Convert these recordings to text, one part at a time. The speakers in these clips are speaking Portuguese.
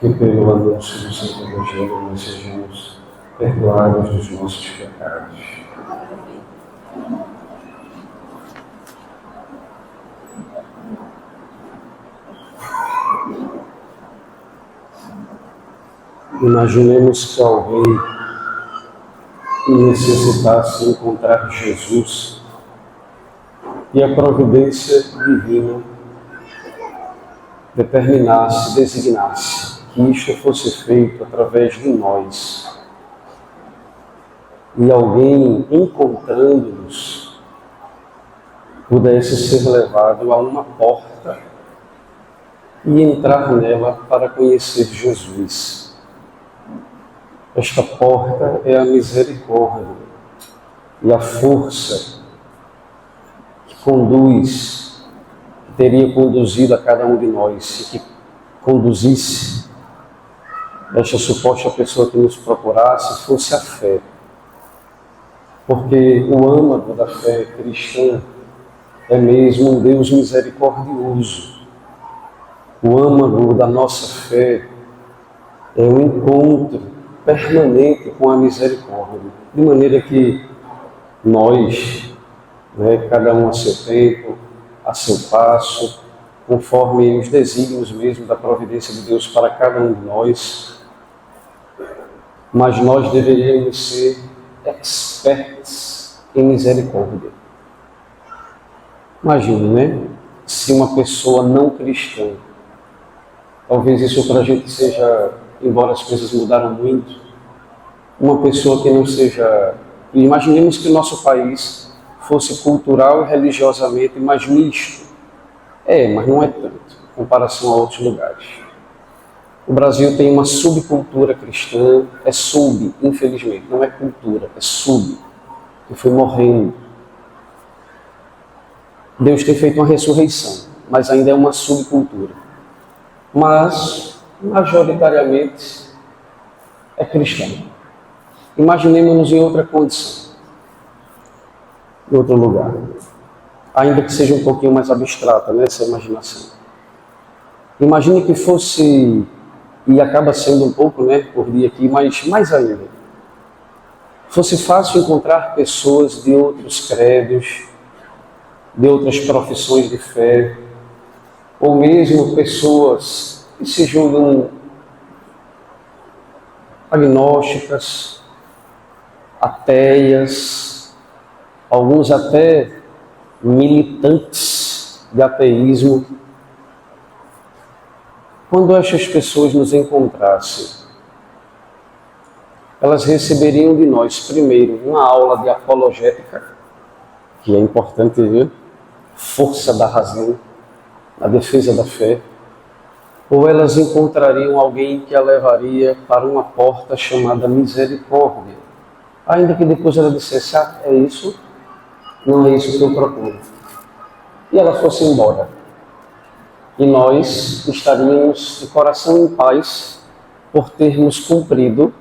que pelo anúncio do Santo Evangelho nós sejamos perdoados dos nossos pecados. Imaginemos que alguém necessitasse encontrar Jesus e a providência divina determinasse, designasse que isto fosse feito através de nós. E alguém, encontrando-nos, pudesse ser levado a uma porta e entrar nela para conhecer Jesus. Esta porta é a misericórdia e a força que conduz, que teria conduzido a cada um de nós e que conduzisse esta suposta pessoa que nos procurasse fosse a fé. Porque o âmago da fé cristã é mesmo um Deus misericordioso. O âmago da nossa fé é um encontro permanente com a misericórdia. De maneira que nós, cada um a seu tempo, a seu passo, conforme os desígnios mesmo da providência de Deus para cada um de nós, mas nós deveríamos ser expertos em misericórdia. Imagine, se uma pessoa não cristã, talvez isso para a gente seja, embora as coisas mudaram muito, uma pessoa que não seja... Imaginemos que o nosso país fosse cultural e religiosamente mais misto. Mas não é tanto, em comparação a outros lugares. O Brasil tem uma subcultura cristã, infelizmente, não é cultura, é sub, que foi morrendo. Deus tem feito uma ressurreição, mas ainda é uma subcultura. Mas, majoritariamente, é cristão. Imaginemos-nos em outra condição, em outro lugar. Ainda que seja um pouquinho mais abstrata, essa imaginação. Imagine que fosse, e acaba sendo um pouco, por dia aqui, mas mais ainda, fosse fácil encontrar pessoas de outros credos, de outras profissões de fé, ou mesmo pessoas que se julgam agnósticas, ateias, alguns até militantes de ateísmo. Quando estas pessoas nos encontrassem, elas receberiam de nós, primeiro, uma aula de apologética, que é importante ver, força da razão, a defesa da fé, ou elas encontrariam alguém que a levaria para uma porta chamada misericórdia, ainda que depois ela dissesse, é isso, não é isso que eu procuro. E ela fosse embora. E nós estaríamos de coração em paz por termos cumprido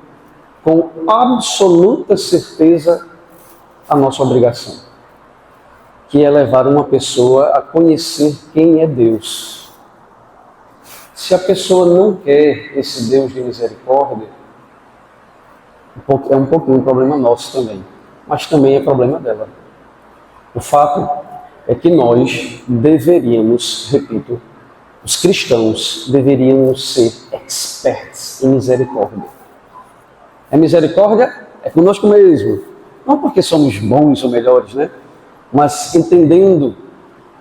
com absoluta certeza a nossa obrigação, que é levar uma pessoa a conhecer quem é Deus. Se a pessoa não quer esse Deus de misericórdia, é um pouquinho um problema nosso também, mas também é problema dela. O fato é que nós deveríamos, repito, os cristãos deveríamos ser experts em misericórdia. É misericórdia? É conosco mesmo. Não porque somos bons ou melhores, mas entendendo,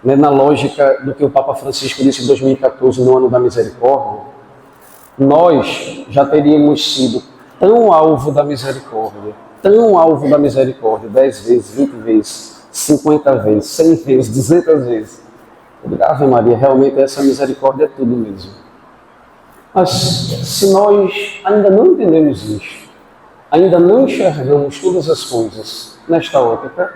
na lógica do que o Papa Francisco disse em 2014, no ano da misericórdia, nós já teríamos sido tão alvo da misericórdia, 10 vezes, 20 vezes, 50 vezes, 100 vezes, 200 vezes. Ave Maria, realmente essa misericórdia é tudo mesmo. Mas se nós ainda não entendemos isso, ainda não enxergamos todas as coisas nesta ótica,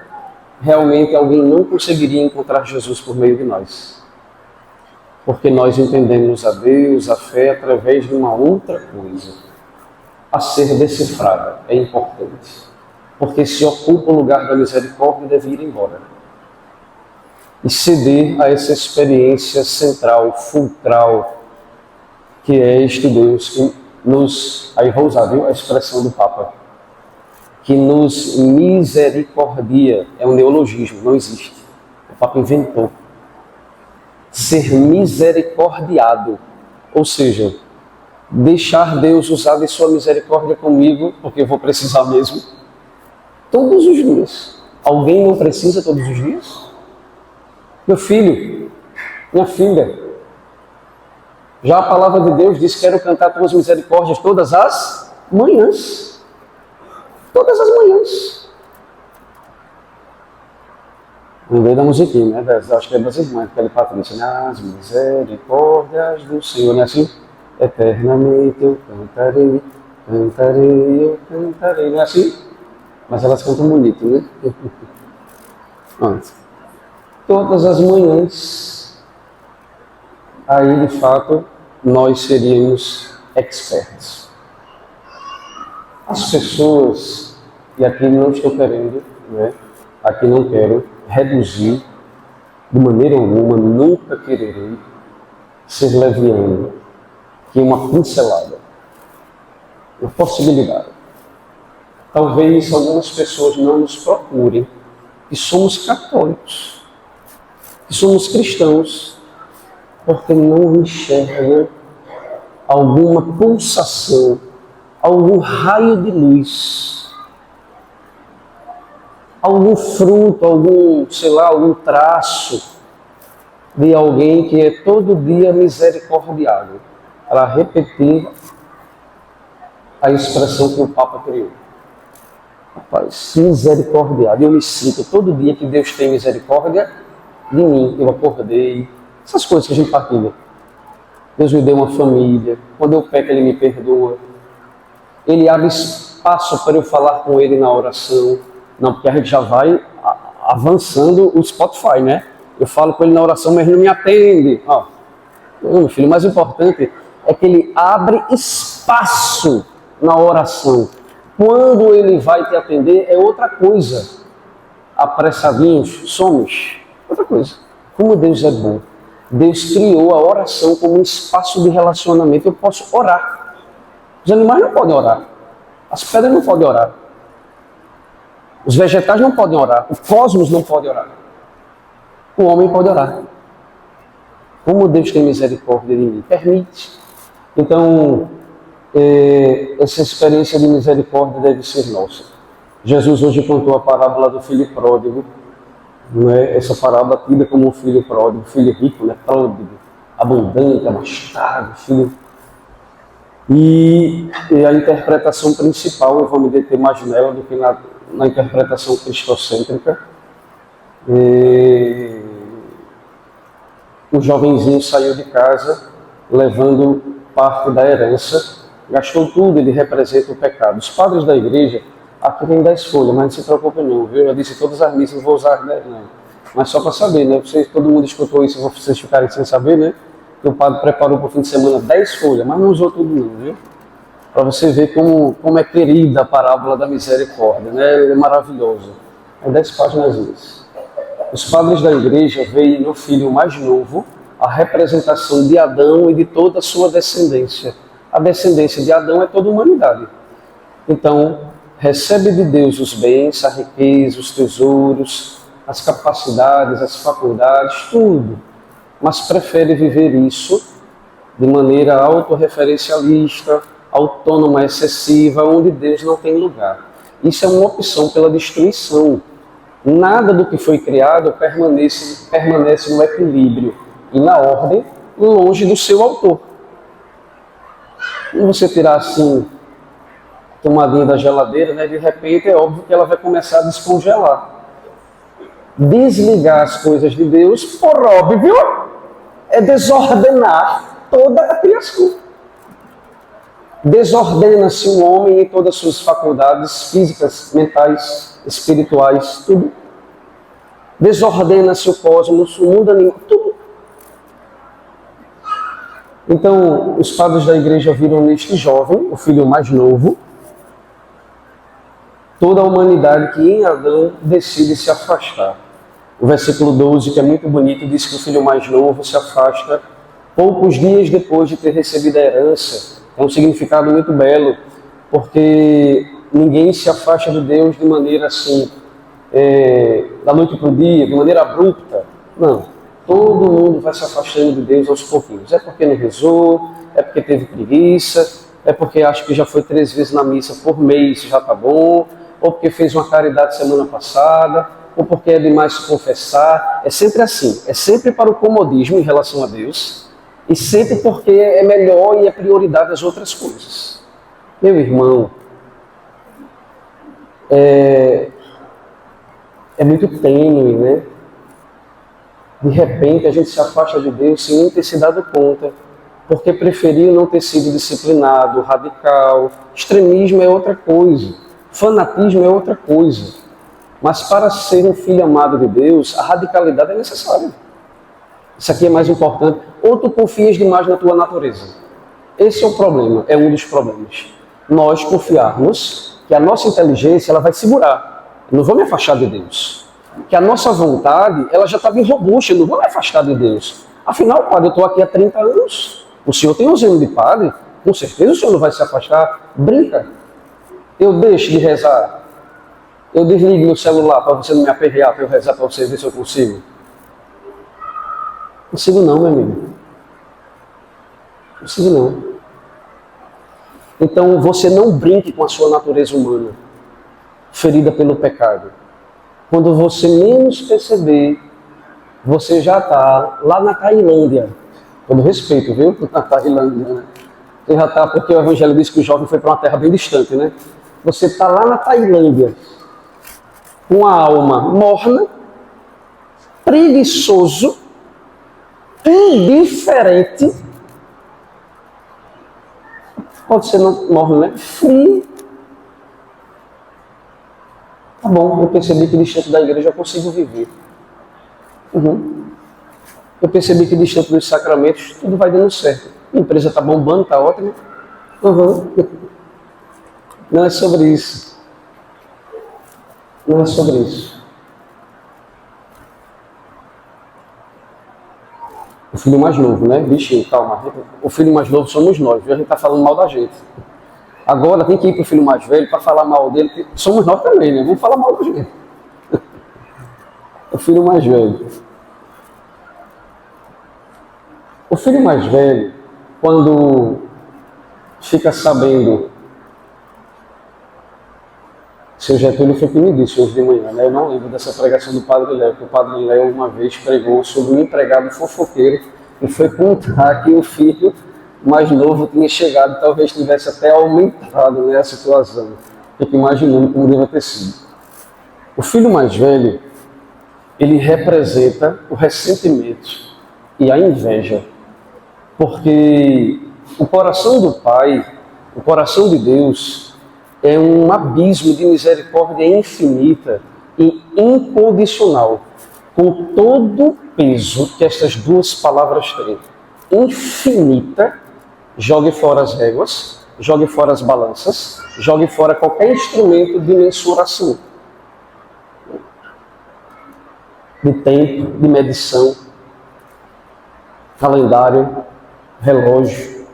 realmente alguém não conseguiria encontrar Jesus por meio de nós. Porque nós entendemos a Deus, a fé, através de uma outra coisa, a ser decifrada, é importante. Porque se ocupa o lugar da misericórdia, deve ir embora. E ceder a essa experiência central, fulcral, que é este Deus que nos, aí vou usar, viu, a expressão do Papa, que nos misericordia, é um neologismo, não existe. O Papa inventou. Ser misericordiado, ou seja, deixar Deus usar de sua misericórdia comigo, porque eu vou precisar mesmo, todos os dias. Alguém não precisa todos os dias? Meu filho, minha filha, já a palavra de Deus diz: quero cantar tuas misericórdias todas as manhãs. Todas as manhãs. Lembrei da musiquinha, né? Acho que é das irmãs, aquela Patrícia, né? As misericórdias do Senhor, não é assim? Eternamente eu cantarei, cantarei, eu cantarei, não é assim? Mas elas cantam bonito, né? Pronto. Todas as manhãs, aí de fato nós seríamos expertos. As pessoas, e aqui não estou querendo, né? Aqui não quero reduzir de maneira alguma, nunca quererei ser leviano, que uma pincelada, uma possibilidade. Talvez algumas pessoas não nos procurem, que somos católicos, que somos cristãos, porque não enxergam alguma pulsação, algum raio de luz, algum fruto, algum, sei lá, algum traço de alguém que é todo dia misericordiado, para repetir a expressão que o Papa criou. Rapaz, misericordiado. Eu me sinto todo dia que Deus tem misericórdia de mim. Eu acordei, essas coisas que a gente partilha. Deus me deu uma família. Quando eu peco, Ele me perdoa. Ele abre espaço para eu falar com Ele na oração. Não, porque a gente já vai avançando o Spotify, né? Eu falo com Ele na oração, mas Ele não me atende. Não, meu filho, o mais importante é que Ele abre espaço na oração. Quando Ele vai te atender, é outra coisa. Apressadinhos somos, outra coisa. Como Deus é bom. Deus criou a oração como um espaço de relacionamento. Eu posso orar. Os animais não podem orar. As pedras não podem orar. Os vegetais não podem orar. O cosmos não pode orar. O homem pode orar. Como Deus tem misericórdia de mim? Permite. Então, essa experiência de misericórdia deve ser nossa. Jesus hoje contou a parábola do filho pródigo, não é? Essa parábola tida como um filho pródigo, filho rico, né? Pródigo, abundante, abastado, filho. E a interpretação principal, eu vou me deter mais nela do que na interpretação cristocêntrica. O jovenzinho saiu de casa levando parte da herança, gastou tudo, ele representa o pecado. Os padres da igreja, aqui tem 10 folhas, mas não se preocupe não, viu? Eu disse todas as missas, não vou usar 10 não. Mas só para saber, né? Todo mundo escutou isso, vocês ficarem sem saber, né? Que o padre preparou para o fim de semana 10 folhas, mas não usou tudo não, viu? Para você ver como é querida a parábola da misericórdia, né? É maravilhoso. É 10 páginas isso. Os padres da igreja veem no filho mais novo a representação de Adão e de toda a sua descendência. A descendência de Adão é toda a humanidade. Então, recebe de Deus os bens, a riqueza, os tesouros, as capacidades, as faculdades, tudo. Mas prefere viver isso de maneira autorreferencialista, autônoma, excessiva, onde Deus não tem lugar. Isso é uma opção pela destruição. Nada do que foi criado permanece no equilíbrio e na ordem, longe do seu autor. Quando você tirar assim a tomadinha da geladeira, né, de repente é óbvio que ela vai começar a descongelar. Desligar as coisas de Deus, por óbvio, é desordenar toda a criação. Desordena-se o homem em todas as suas faculdades físicas, mentais, espirituais, tudo. Desordena-se o cosmos, o mundo animal, tudo. Então, os padres da igreja viram neste jovem, o filho mais novo, toda a humanidade que em Adão decide se afastar. O versículo 12, que é muito bonito, diz que o filho mais novo se afasta poucos dias depois de ter recebido a herança. É um significado muito belo, porque ninguém se afasta de Deus de maneira assim, da noite para o dia, de maneira abrupta. Não. Todo mundo vai se afastando de Deus aos pouquinhos. É porque não rezou, é porque teve preguiça, é porque acha que já foi 3 vezes na missa por mês, já está bom, ou porque fez uma caridade semana passada, ou porque é demais se confessar. É sempre assim, é sempre para o comodismo em relação a Deus, e sempre porque é melhor e é prioridade as outras coisas. Meu irmão, é muito tênue, né? De repente a gente se afasta de Deus sem nem ter se dado conta, porque preferiu não ter sido disciplinado, radical. Extremismo é outra coisa, fanatismo é outra coisa. Mas para ser um filho amado de Deus, a radicalidade é necessária. Isso aqui é mais importante. Ou tu confias demais na tua natureza. Esse é o problema, é um dos problemas. Nós confiarmos que a nossa inteligência ela vai segurar. Eu não vou me afastar de Deus. Que a nossa vontade ela já está bem robusta, eu não vou me afastar de Deus. Afinal, padre, eu estou aqui há 30 anos. O senhor tem 11 anos de padre, com certeza o senhor não vai se afastar. Brinca. Eu deixo de rezar. Eu desligo meu celular para você não me aperrear, para eu rezar para você ver se eu consigo. Consigo não, meu amigo. Consigo não. Então você não brinque com a sua natureza humana, ferida pelo pecado. Quando você menos perceber, você já está lá na Tailândia. Todo respeito, viu? Na Tailândia, né? Você já está, porque o Evangelho diz que o jovem foi para uma terra bem distante, né? Você está lá na Tailândia, com a alma morna, preguiçoso, indiferente. Pode ser morno, né? Frio. Tá bom, eu percebi que distante da igreja eu consigo viver. Eu percebi que distante dos sacramentos tudo vai dando certo. A empresa está bombando, está ótima. Não é sobre isso. Não é sobre isso. O filho mais novo, né? Bichinho, calma. O filho mais novo somos nós, viu? A gente está falando mal da gente. Agora tem que ir para o filho mais velho para falar mal dele, porque somos nós também, né? Vamos falar mal da gente. O filho mais velho. O filho mais velho, quando fica sabendo, seu Getúlio foi que me disse hoje de manhã, né? Eu não lembro dessa pregação do Padre Léo, que o Padre Léo uma vez pregou sobre um empregado fofoqueiro e foi contar que o filho mais novo tinha chegado, talvez tivesse até aumentado, né, a situação. Fico imaginando como deve ter sido. O filho mais velho, ele representa o ressentimento e a inveja. Porque o coração do Pai, o coração de Deus, é um abismo de misericórdia infinita e incondicional, com todo o peso que estas duas palavras têm. Infinita, jogue fora as réguas, jogue fora as balanças, jogue fora qualquer instrumento de mensuração, de tempo, de medição, calendário, relógio.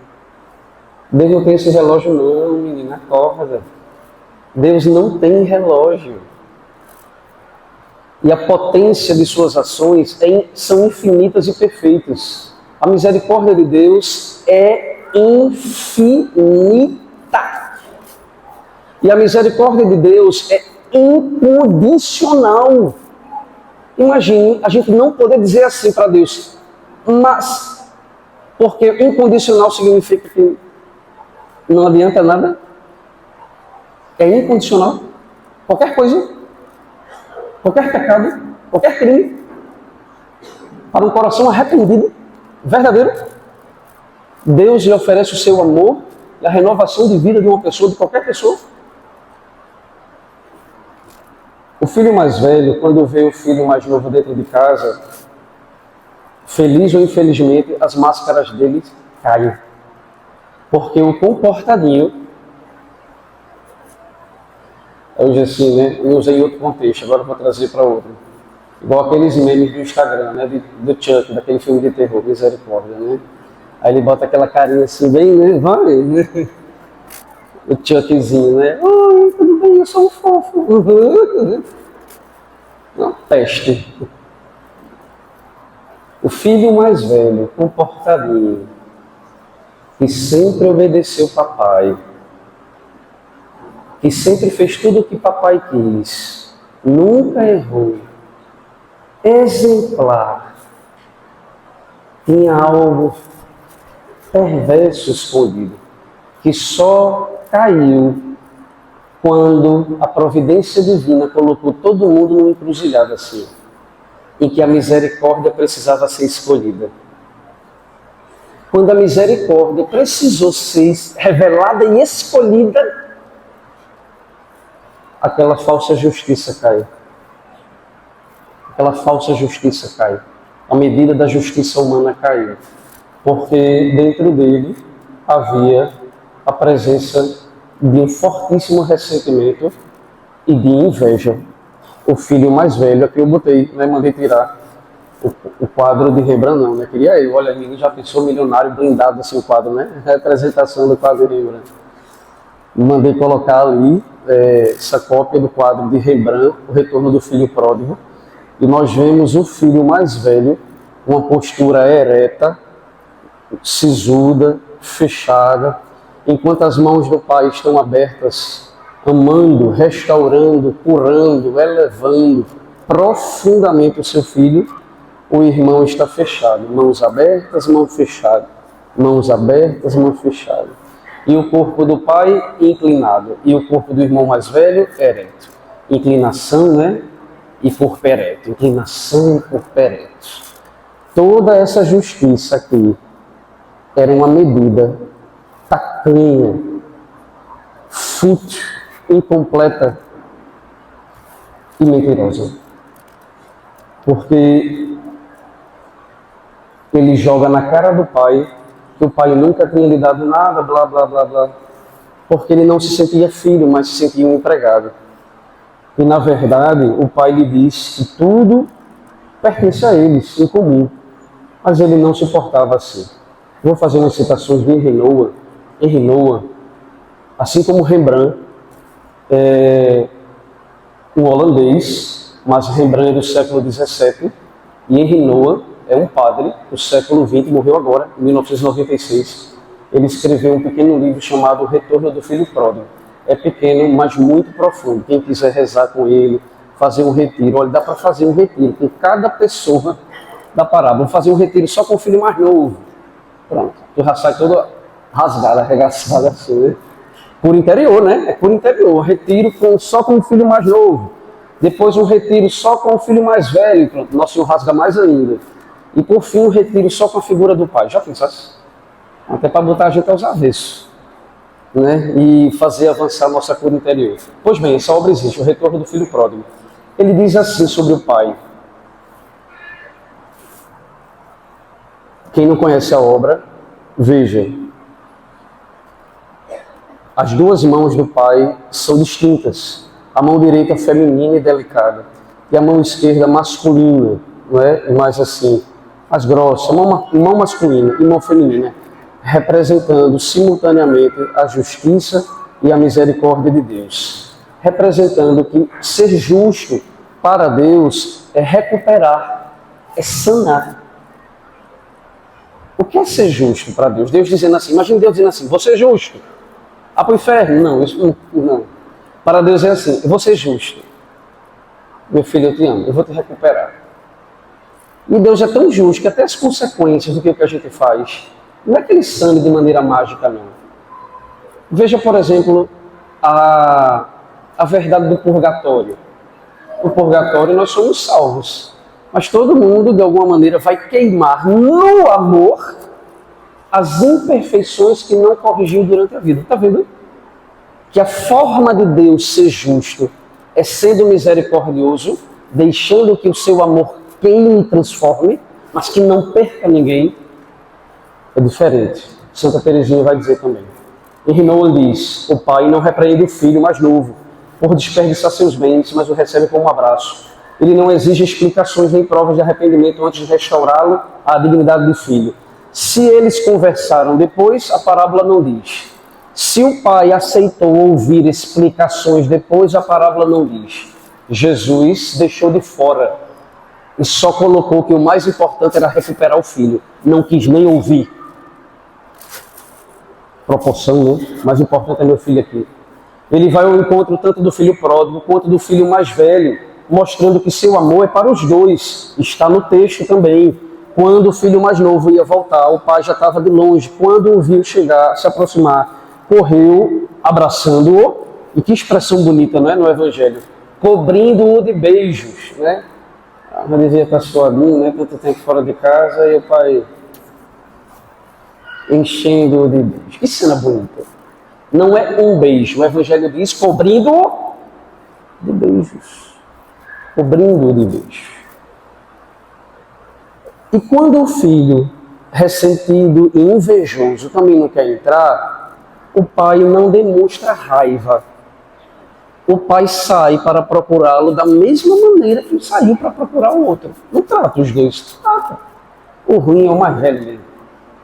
Deus não tem esse relógio não, menina, acorda. Deus não tem relógio. E a potência de suas ações são infinitas e perfeitas. A misericórdia de Deus é infinita. E a misericórdia de Deus é incondicional. Imagine a gente não poder dizer assim para Deus, mas, porque incondicional significa que não adianta nada. É incondicional. Qualquer coisa, qualquer pecado, qualquer crime, para um coração arrependido, verdadeiro, Deus lhe oferece o seu amor e a renovação de vida de uma pessoa, de qualquer pessoa. O filho mais velho, quando vê o filho mais novo dentro de casa, feliz ou infelizmente, as máscaras dele caem. Porque o comportadinho, eu disse assim, né? Eu usei em outro contexto, agora eu vou trazer para outro. Igual aqueles memes do Instagram, né? Do Chuck, daquele filme de terror, Misericórdia, né? Aí ele bota aquela carinha assim, bem, né? Vai, né? O Chuckzinho, né? Oi, tudo bem, eu sou um fofo. Uhum. Uma peste. O filho mais velho, comportadinho, que sempre obedeceu o papai, que sempre fez tudo o que papai quis, nunca errou, exemplar, tinha algo perverso escondido, que só caiu quando a providência divina colocou todo mundo numa encruzilhada assim, em que a misericórdia precisava ser escolhida. Quando a misericórdia precisou ser revelada e escolhida, aquela falsa justiça cai. Aquela falsa justiça cai. A medida da justiça humana caiu. Porque dentro dele havia a presença de um fortíssimo ressentimento e de inveja. O filho mais velho, aqui eu botei, né, mandei tirar o quadro de Rembrandt, não, né? Queria eu, olha, ele já pensou milionário blindado assim o quadro, né? Representação do quadro de Rembrandt. Mandei colocar ali essa cópia do quadro de Rembrandt, O Retorno do Filho Pródigo, e nós vemos o filho mais velho, uma postura ereta, sisuda, fechada, enquanto as mãos do pai estão abertas, amando, restaurando, curando, elevando profundamente o seu filho, o irmão está fechado, mãos abertas, mão fechada, mãos abertas, mão fechada. E o corpo do pai inclinado, e o corpo do irmão mais velho ereto. Inclinação, né? E por pereto, inclinação e por pereto. Toda essa justiça aqui era uma medida tacanha, fútil, incompleta e mentirosa. Porque ele joga na cara do pai que o pai nunca tinha lhe dado nada, blá, blá, blá, blá. Porque ele não se sentia filho, mas se sentia um empregado. E, na verdade, o pai lhe diz que tudo pertence a eles, em comum. Mas ele não se portava assim. Vou fazer umas citações de Henri Nouwen. Henri Nouwen, assim como Rembrandt, um holandês, mas Rembrandt é do século XVII, e Henri Nouwen é um padre do século XX, morreu agora, em 1996. Ele escreveu um pequeno livro chamado O Retorno do Filho Pródigo. É pequeno, mas muito profundo. Quem quiser rezar com ele, fazer um retiro, olha, dá para fazer um retiro com cada pessoa da parábola. Vou fazer um retiro só com o filho mais novo. Pronto, tu já sai todo rasgado, arregaçado assim, né? Por interior, né? É por interior. Retiro só com o filho mais novo. Depois um retiro só com o filho mais velho. Pronto, Nosso Senhor rasga mais ainda. E por fim um retiro só com a figura do pai. Já pensasse? Até para botar a gente aos avessos, né? E fazer avançar a nossa cura interior. Pois bem, essa obra existe, O Retorno do Filho Pródigo. Ele diz assim sobre o pai. Quem não conhece a obra, veja. As duas mãos do pai são distintas. A mão direita feminina e delicada. E a mão esquerda masculina, não é? Mais assim, mais grossa. Mão masculina e mão feminina, representando simultaneamente a justiça e a misericórdia de Deus. Representando que ser justo para Deus é recuperar, é sanar. O que é ser justo para Deus? Deus dizendo assim, imagine Deus dizendo assim, vou ser justo. Ah, para o inferno? Não, isso não. Para Deus é assim, eu vou ser justo. Meu filho, eu te amo, eu vou te recuperar. E Deus é tão justo que até as consequências do que a gente faz, não é que ele sane de maneira mágica, não. Veja, por exemplo, a verdade do purgatório. No purgatório nós somos salvos. Mas todo mundo, de alguma maneira, vai queimar no amor as imperfeições que não corrigiu durante a vida. Está vendo? Que a forma de Deus ser justo é sendo misericordioso, deixando que o seu amor queime e transforme, mas que não perca ninguém. É diferente. Santa Teresinha vai dizer também. Henri Nouwen diz, o pai não repreende o filho mais novo por desperdiçar seus bens, mas o recebe como um abraço. Ele não exige explicações nem provas de arrependimento antes de restaurá-lo à dignidade de filho. Se eles conversaram depois, a parábola não diz. Se o pai aceitou ouvir explicações depois, a parábola não diz. Jesus deixou de fora e só colocou que o mais importante era recuperar o filho. Não quis nem ouvir. Proporção, né? O mais importante é meu filho aqui. Ele vai ao encontro tanto do filho pródigo quanto do filho mais velho, mostrando que seu amor é para os dois. Está no texto também. Quando o filho mais novo ia voltar, o pai já estava de longe. Quando o viu chegar, se aproximar, correu abraçando-o. E que expressão bonita, não é? No Evangelho. Cobrindo-o de beijos, né? Ela devia estar suadinho, né? Tanto tempo fora de casa e o pai enchendo-o de beijos. Que cena bonita. Não é um beijo. O Evangelho diz cobrindo-o de beijos. Cobrindo-o de beijos. E quando o filho, ressentido e invejoso, também não quer entrar, o pai não demonstra raiva. O pai sai para procurá-lo da mesma maneira que ele saiu para procurar o outro. Não trata os dois, trata. O ruim é o mais velho mesmo.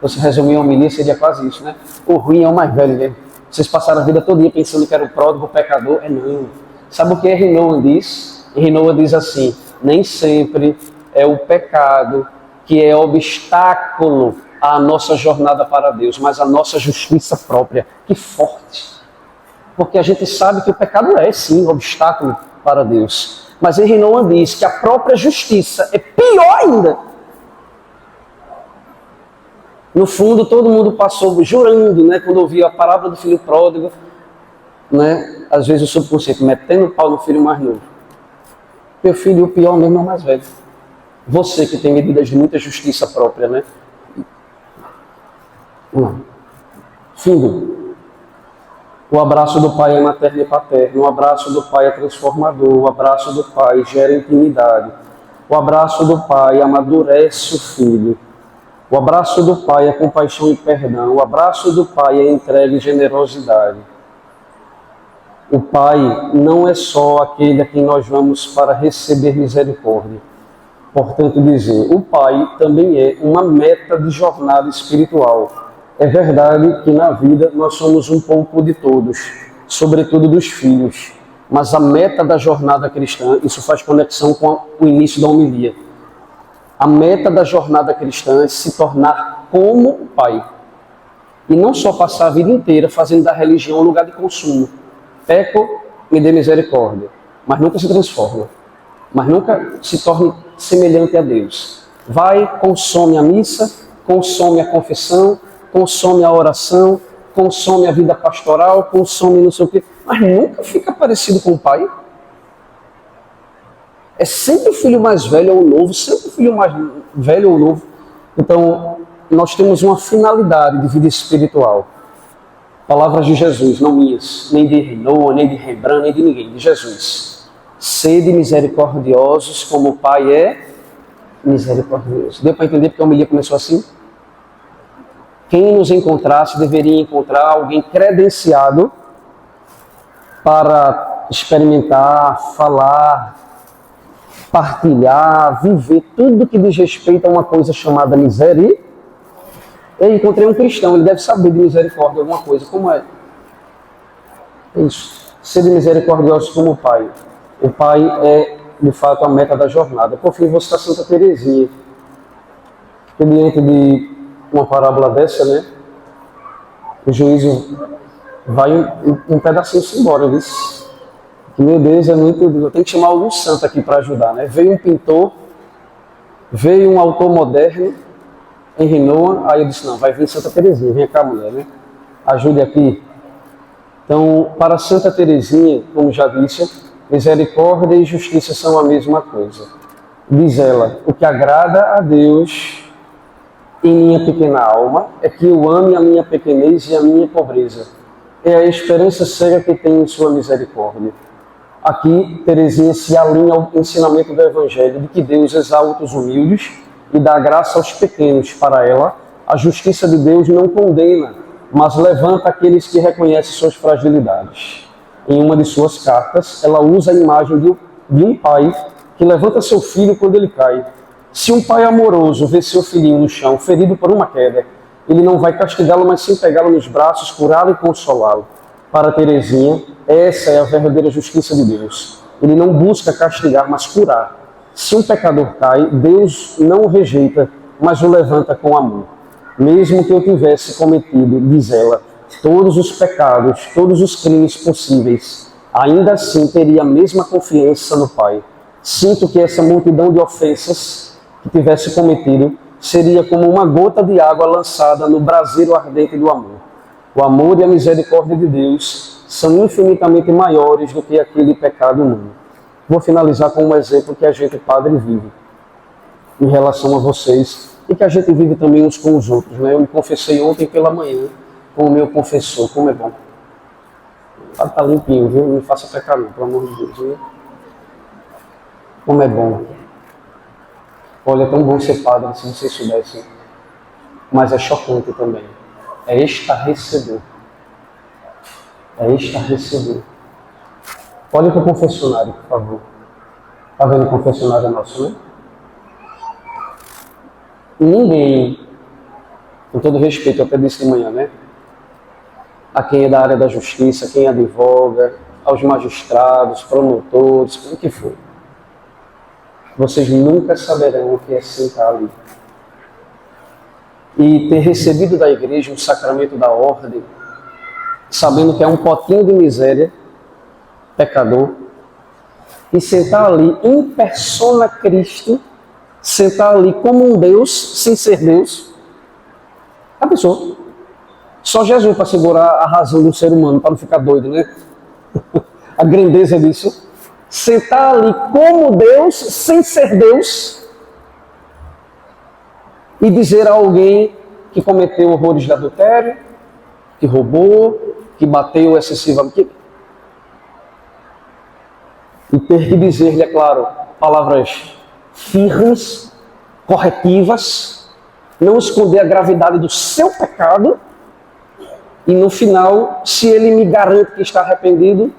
Você resumir a homilia, seria quase isso, né? O ruim é o mais velho mesmo. Vocês passaram a vida toda pensando que era o pródigo, o pecador. É não. Sabe o que Renoa diz? Renoa diz assim, nem sempre é o pecado que é obstáculo à nossa jornada para Deus, mas à nossa justiça própria. Que forte! Porque a gente sabe que o pecado é, sim, um obstáculo para Deus. Mas Henry Nouwen diz que a própria justiça é pior ainda. No fundo, todo mundo passou jurando, né, quando ouvia a parábola do filho pródigo, né, às vezes o subconsciente metendo o pau no filho mais novo. Meu filho, o pior mesmo é o mais velho. Você que tem medidas de muita justiça própria, né? Não. Fim. O abraço do pai é materno e paterno. O abraço do pai é transformador. O abraço do pai gera intimidade. O abraço do pai amadurece o filho. O abraço do pai é compaixão e perdão. O abraço do pai é entrega e generosidade. O pai não é só aquele a quem nós vamos para receber misericórdia. Portanto, dizer, o pai também é uma meta de jornada espiritual. É verdade que na vida nós somos um pouco de todos, sobretudo dos filhos. Mas a meta da jornada cristã, isso faz conexão com o início da homilia. A meta da jornada cristã é se tornar como o pai. E não só passar a vida inteira fazendo da religião um lugar de consumo. Peco, me dê misericórdia. Mas nunca se transforma. Mas nunca se torne semelhante a Deus. Vai, consome a missa, consome a confissão, consome a oração, consome a vida pastoral, consome não sei o quê, mas nunca fica parecido com o pai. É sempre o filho mais velho ou novo, sempre o filho mais velho ou novo. Então, nós temos uma finalidade de vida espiritual. Palavras de Jesus, não minhas, nem de Renoa, nem de Rembrandt, nem de ninguém, de Jesus. Sede misericordiosos como o Pai é misericordioso. Deu para entender porque a homilia começou assim? Quem nos encontrasse deveria encontrar alguém credenciado para experimentar, falar, partilhar, viver tudo que diz respeito a uma coisa chamada miséria. Eu encontrei um cristão, ele deve saber de misericórdia alguma coisa. Como é? É isso. Sede misericordiosos como o Pai. O Pai é, de fato, a meta da jornada. Por fim, vou citar Santa Teresinha. Que diante de uma parábola dessa, né? O juízo vai um pedacinho embora, viu? Que, meu Deus, é muito... Eu tenho que chamar algum santo aqui para ajudar, né? Veio um pintor, veio um autor moderno, em Renoa, aí eu disse, não, vai vir Santa Teresinha, vem cá, mulher, né? Ajude aqui. Então, para Santa Teresinha, como já disse, misericórdia e justiça são a mesma coisa. Diz ela, o que agrada a Deus em minha pequena alma é que eu ame a minha pequenez e a minha pobreza. É a esperança cega que tenho em sua misericórdia. Aqui, Teresinha se alinha ao ensinamento do Evangelho de que Deus exalta os humildes e dá graça aos pequenos. Para ela, a justiça de Deus não condena, mas levanta aqueles que reconhecem suas fragilidades. Em uma de suas cartas, ela usa a imagem de um pai que levanta seu filho quando ele cai. Se um pai amoroso vê seu filhinho no chão, ferido por uma queda, ele não vai castigá-lo, mas sim pegá-lo nos braços, curá-lo e consolá-lo. Para Teresinha, essa é a verdadeira justiça de Deus. Ele não busca castigar, mas curar. Se um pecador cai, Deus não o rejeita, mas o levanta com amor. Mesmo que eu tivesse cometido, diz ela, todos os pecados, todos os crimes possíveis, ainda assim teria a mesma confiança no Pai. Sinto que essa multidão de ofensas que tivesse cometido seria como uma gota de água lançada no braseiro ardente do amor. O amor e a misericórdia de Deus são infinitamente maiores do que aquele pecado humano. Vou finalizar com um exemplo que a gente, padre, vive em relação a vocês e que a gente vive também uns com os outros, né? Eu me confessei ontem pela manhã com o meu confessor, como é bom. Tá limpinho, viu? Não me faça pecar não, pelo amor de Deus, viu? Como é bom. Olha, é tão bom ser padre, se vocês soubessem. Mas é chocante também. É estarrecedor. É estarrecedor. Olha para o confessionário, por favor. Está vendo o confessionário nosso, né? Ninguém, com todo respeito, eu até disse de manhã, né? A quem é da área da justiça, quem advoga, aos magistrados, promotores, o que for. Vocês nunca saberão o que é sentar ali. E ter recebido da igreja um sacramento da ordem, sabendo que é um potinho de miséria, pecador, e sentar ali em persona Cristo, sentar ali como um Deus, sem ser Deus, a pessoa. Só Jesus para segurar a razão do ser humano, para não ficar doido, né? A grandeza disso. Sentar ali como Deus, sem ser Deus, e dizer a alguém que cometeu horrores de adultério, que roubou, que bateu excessivamente, e ter que dizer-lhe, é claro, palavras firmes, corretivas, não esconder a gravidade do seu pecado, e no final, se ele me garante que está arrependido,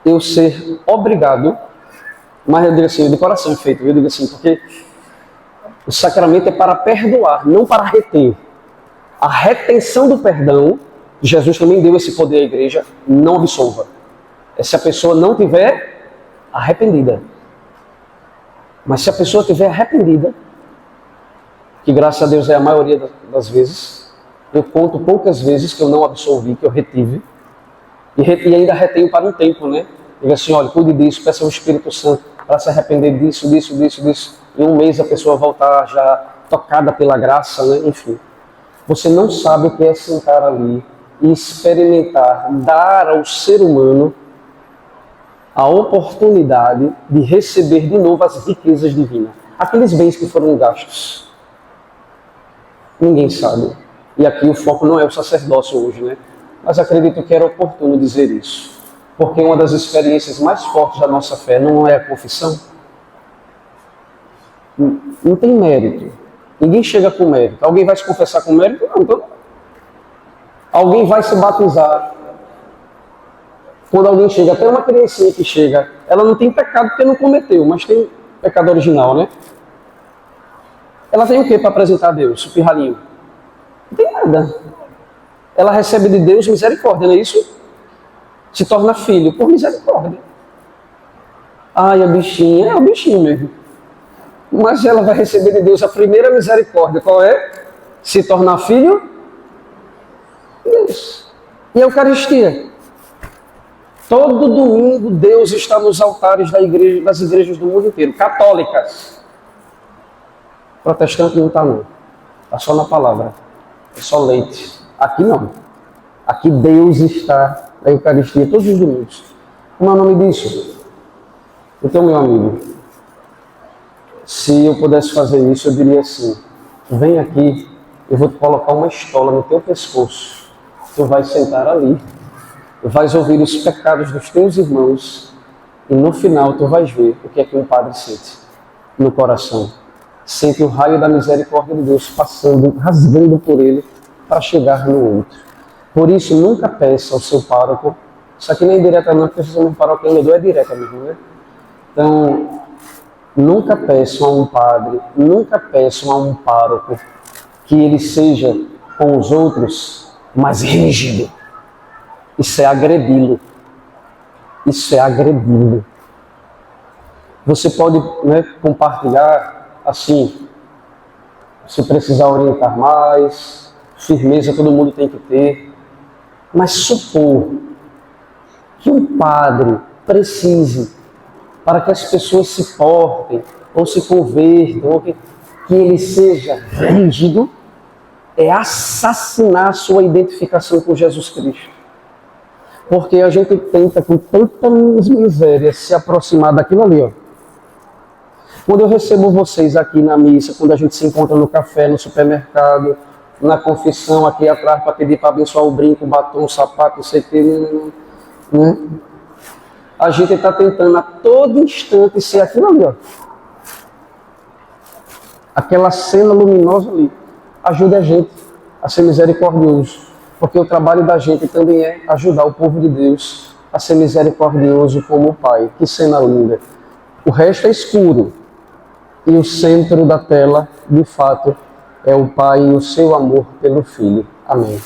eu ser obrigado, mas eu digo assim, de coração feito, eu digo assim, porque o sacramento é para perdoar, não para reter. A retenção do perdão, Jesus também deu esse poder à igreja, não absolva. É se a pessoa não tiver arrependida. Mas se a pessoa tiver arrependida, que graças a Deus é a maioria das vezes, eu conto poucas vezes que eu não absolvi, que eu retive, e ainda retenho para um tempo, né? Diga assim, olha, cuide disso, peça ao Espírito Santo para se arrepender disso. Em um mês a pessoa voltar já tocada pela graça, né? Enfim. Você não sabe o que é sentar ali e experimentar, dar ao ser humano a oportunidade de receber de novo as riquezas divinas. Aqueles bens que foram gastos. Ninguém sabe. E aqui o foco não é o sacerdócio hoje, né? Mas acredito que era oportuno dizer isso. Porque uma das experiências mais fortes da nossa fé não é a confissão. Não tem mérito. Ninguém chega com mérito. Alguém vai se confessar com mérito? Não, então. Alguém vai se batizar. Quando alguém chega, até uma criancinha que chega, ela não tem pecado porque não cometeu, mas tem pecado original, né? Ela tem o que para apresentar a Deus? O pirralhinho. Não tem nada. Ela recebe de Deus misericórdia, não é isso? Se torna filho por misericórdia. Ai, a bichinha, é o bichinho mesmo. Mas ela vai receber de Deus a primeira misericórdia. Qual é? Se tornar filho? Deus. E a Eucaristia? Todo domingo Deus está nos altares das igrejas do mundo inteiro, católicas. Protestante não está não. Está só na palavra. É só leite. Aqui não. Aqui Deus está na Eucaristia todos os domingos. Como é o nome disso? Então, meu amigo, se eu pudesse fazer isso, eu diria assim, vem aqui, eu vou te colocar uma estola no teu pescoço. Tu vai sentar ali, vais ouvir os pecados dos teus irmãos e no final tu vais ver o que é que um padre sente no coração. Sente o raio da misericórdia de Deus passando, rasgando por ele para chegar no outro. Por isso, nunca peça ao seu pároco, isso aqui nem é direta não, porque se o paróquio não é direta mesmo, né? Então, Nunca peçam a um padre, nunca peçam a um pároco que ele seja com os outros mais rígido. Isso é agredi-lo. Isso é agredi-lo. Você pode, né, compartilhar assim, se precisar orientar mais, firmeza todo mundo tem que ter, mas supor que um padre precise, para que as pessoas se portem, ou se convertam, ou que ele seja rígido, é assassinar a sua identificação com Jesus Cristo. Porque a gente tenta, com tantas misérias, se aproximar daquilo ali, ó. Quando eu recebo vocês aqui na missa, quando a gente se encontra no café, no supermercado, na confissão aqui atrás para pedir para abençoar o brinco, o batom, o sapato, não sei o que, né? A gente está tentando a todo instante ser aquilo ali, ó. Aquela cena luminosa ali. Ajude a gente a ser misericordioso, porque o trabalho da gente também é ajudar o povo de Deus a ser misericordioso como o Pai. Que cena linda. O resto é escuro. E o centro da tela, de fato, é o Pai e o seu amor pelo Filho. Amém.